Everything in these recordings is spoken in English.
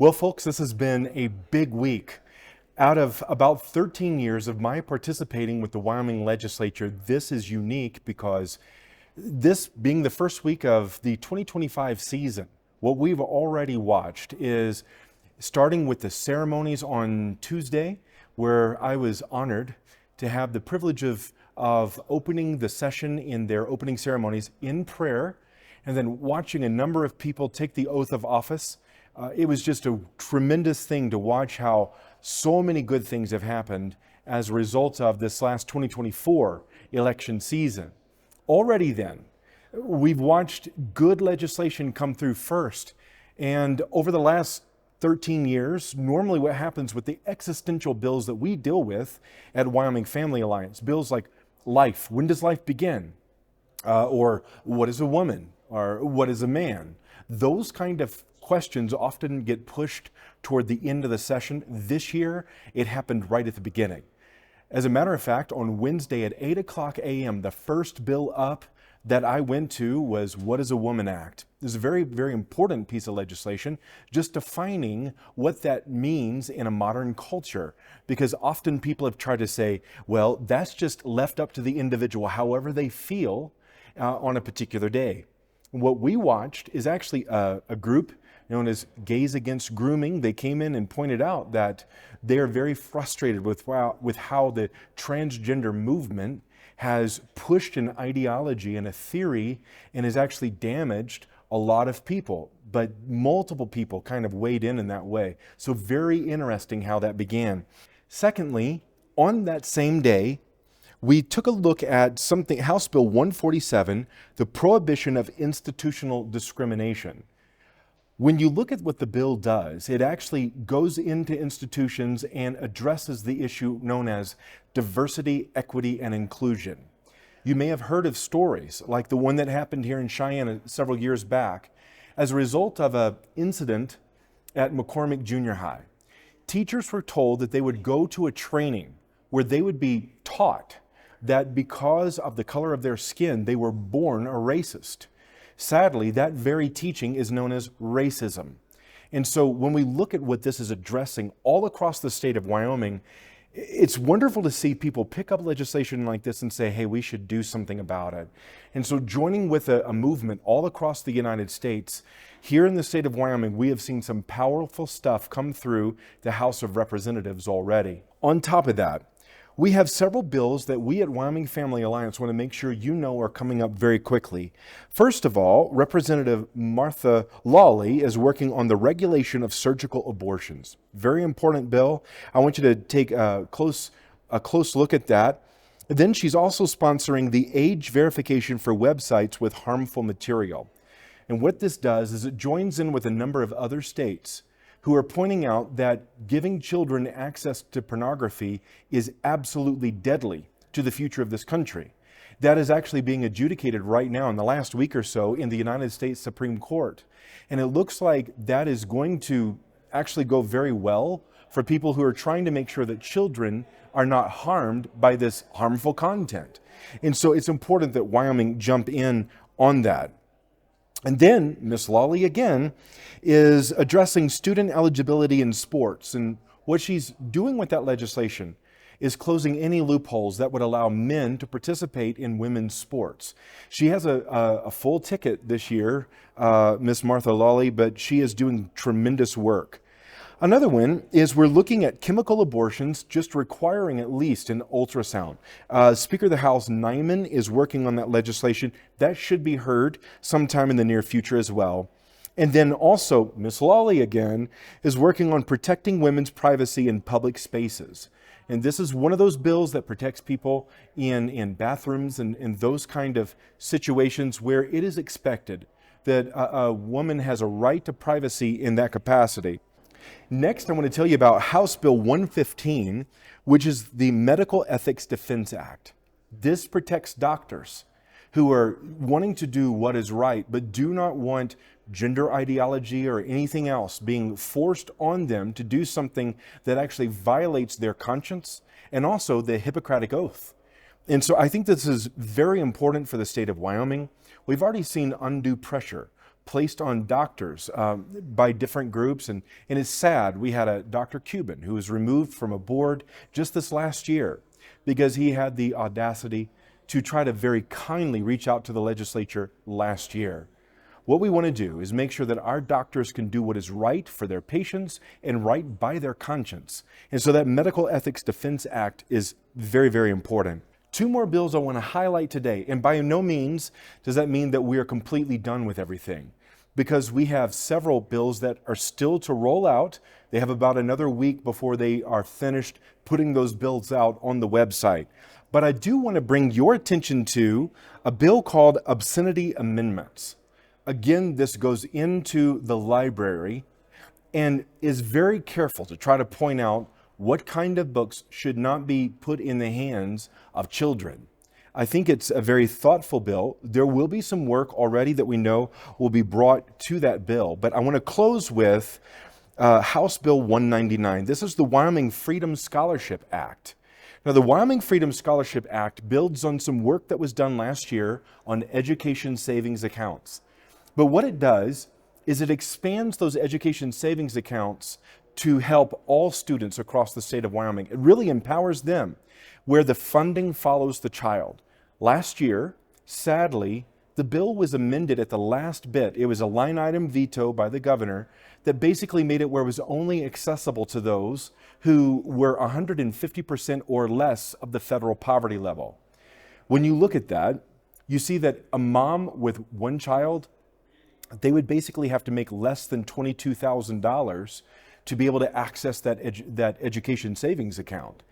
Well, folks, this has been a big week. Out of about 13 years of my participating with the Wyoming Legislature, this is unique because this being the first week of the 2025 season, what we've already watched is starting with the ceremonies on Tuesday, where I was honored to have the privilege of opening the session in their opening ceremonies in prayer, and then watching a number of people take the oath of office. It was just a tremendous thing to watch how so many good things have happened as a result of this last 2024 election season. Already then, we've watched good legislation come through first. And over the last 13 years, normally what happens with the existential bills that we deal with at Wyoming Family Alliance, bills like life, when does life begin? Or what is a woman? Or what is a man? Those kind of questions often get pushed toward the end of the session. This year, it happened right at the beginning. As a matter of fact, on Wednesday at 8 o'clock a.m., the first bill up that I went to was What is a Woman Act? This is a very, very important piece of legislation, just defining what that means in a modern culture. Because often people have tried to say, well, that's just left up to the individual, however they feel on a particular day. What we watched is actually a group known as Gays Against Grooming. They came in and pointed out that they are very frustrated with how the transgender movement has pushed an ideology and a theory and has actually damaged a lot of people, but multiple people kind of weighed in that way. So very interesting how that began. Secondly, on that same day, we took a look at something, House Bill 147, the prohibition of institutional discrimination. When you look at what the bill does, it actually goes into institutions and addresses the issue known as diversity, equity, and inclusion. You may have heard of stories like the one that happened here in Cheyenne several years back as a result of an incident at McCormick Junior High. Teachers were told that they would go to a training where they would be taught that because of the color of their skin, they were born a racist. Sadly, that very teaching is known as racism. And so when we look at what this is addressing all across the state of Wyoming, it's wonderful to see people pick up legislation like this and say, hey, we should do something about it. And so joining with a movement all across the United States, here in the state of Wyoming, we have seen some powerful stuff come through the House of Representatives already. On top of that, we have several bills that we at Wyoming Family Alliance want to make sure you know are coming up very quickly. First of all, Representative Martha Lawley is working on the regulation of surgical abortions. Very important bill. I want you to take a close look at that. Then she's also sponsoring the age verification for websites with harmful material. And what this does is it joins in with a number of other states who are pointing out that giving children access to pornography is absolutely deadly to the future of this country. That is actually being adjudicated right now in the last week or so in the United States Supreme Court. And it looks like that is going to actually go very well for people who are trying to make sure that children are not harmed by this harmful content. And so it's important that Wyoming jump in on that. And then Ms. Lawley again is addressing student eligibility in sports. And what she's doing with that legislation is closing any loopholes that would allow men to participate in women's sports. She has a full ticket this year, Ms. Martha Lawley, but she is doing tremendous work. Another one is we're looking at chemical abortions just requiring at least an ultrasound. Speaker of the House Nyman is working on that legislation. That should be heard sometime in the near future as well. And then also, Ms. Lawley again is working on protecting women's privacy in public spaces. And this is one of those bills that protects people in bathrooms and those kind of situations where it is expected that a woman has a right to privacy in that capacity. Next, I want to tell you about House Bill 115, which is the Medical Ethics Defense Act. This protects doctors who are wanting to do what is right, but do not want gender ideology or anything else being forced on them to do something that actually violates their conscience and also the Hippocratic Oath. And so I think this is very important for the state of Wyoming. We've already seen undue pressure placed on doctors by different groups. And it's sad. We had a Dr. Cuban who was removed from a board just this last year because he had the audacity to try to very kindly reach out to the legislature last year. What we want to do is make sure that our doctors can do what is right for their patients and right by their conscience. And so that Medical Ethics Defense Act is very, very important. Two more bills I want to highlight today, and by no means does that mean that we are completely done with everything, because we have several bills that are still to roll out. They have about another week before they are finished putting those bills out on the website. But I do want to bring your attention to a bill called Obscenity Amendments. Again, this goes into the library and is very careful to try to point out what kind of books should not be put in the hands of children. I think it's a very thoughtful bill. There will be some work already that we know will be brought to that bill. But I want to close with House Bill 199. This is the Wyoming Freedom Scholarship Act. Now, the Wyoming Freedom Scholarship Act builds on some work that was done last year on education savings accounts. But what it does is it expands those education savings accounts to help all students across the state of Wyoming. It really empowers them where the funding follows the child. Last year, sadly, the bill was amended at the last bit. It was a line item veto by the governor that basically made it where it was only accessible to those who were 150% or less of the federal poverty level. When you look at that, you see that a mom with one child, they would basically have to make less than $22,000 to be able to access that education savings account.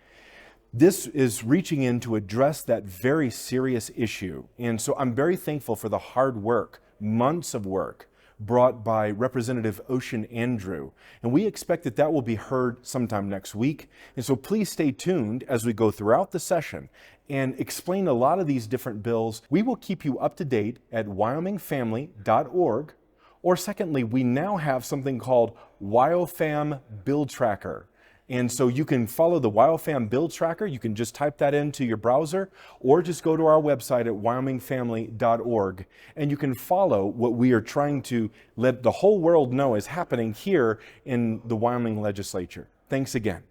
This is reaching in to address that very serious issue. And so I'm very thankful for the hard work, months of work, brought by Representative Ocean Andrew. And we expect that that will be heard sometime next week. And so please stay tuned as we go throughout the session and explain a lot of these different bills. We will keep you up to date at wyomingfamily.org. Or secondly, we now have something called WyoFam Bill Tracker. And so you can follow the WyoFam Bill Tracker. You can just type that into your browser or just go to our website at wyomingfamily.org. And you can follow what we are trying to let the whole world know is happening here in the Wyoming Legislature. Thanks again.